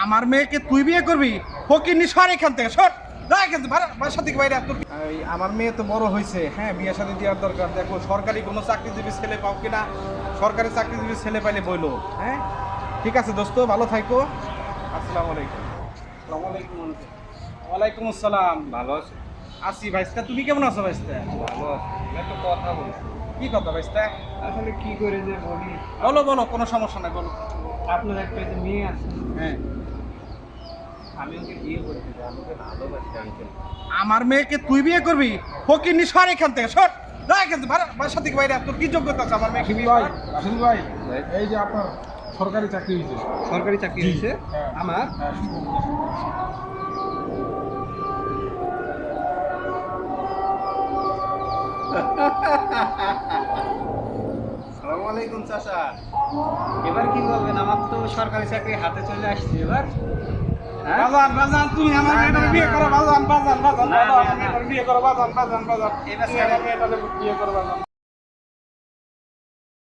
আমার মেয়েকে তুই বিয়ে করবি? ফকিন্নি সর এখান থেকে, সর এখান থেকে, বাসা থেকে বাইরে। আমার মেয়ে তো বড় হয়েছে, হ্যাঁ বিয়ে শাদী দেওয়ার দরকার। দেখো সরকারি কোনো চাকরিজীবী ছেলে পাও কিনা, সরকারি চাকরিজীবী ছেলে পাইলে বইলো। হ্যাঁ ঠিক আছে দোস্ত, ভালো থাকো। আসসালামু আলাইকুম। আসসালামু আলাইকুম। ওয়ালাইকুম আসসালাম। ভালো আছে? আসি ভাইস্তা, তুমি কেমন আছো ভাইস্তা? ভালো আছে। একটা কথা বলছি। কি কথা ভাইস্তা? আসলে কি করে যে বলি, বলো বলো, কোনো সমস্যা নাই, বলো। আপনার একটা যে মেয়ে আছে, হ্যাঁ আমি ওকে বিয়ে করতে চাই, আমাকে ভালোবাসি আঙ্কেল। আমার মেয়েকে তুই বিয়ে করবি? ফকিন্নি সর এখান থেকে, সর এখান থেকে, বাসা থেকে বাইরে। তোর কি যোগ্যতা আছে আমার মেয়েকে বিয়ে করার? রাশিদ ভাই, এই যে আপনার সরকারি চাকরি হয়েছে। সরকারি চাকরি হয়েছে হ্যাঁ। আমার? আসসালামু আলাইকুম চাচা। এবার কি বলবেন? আমার তো সরকারি চাকরি হাতে চলে আসছে এবার। হ্যাঁ? বাজান বাজান, তুমি আমার না, মেয়েটাকে না, বিয়ে না, করো। না। বাজান বাজান বাজান, না, বলো না, আমার না। মেয়েটাকে বিয়ে করো। বাজান বাজান বাজান, এবার তুমি আমার মেয়েটাকে বিয়ে করো বাজান।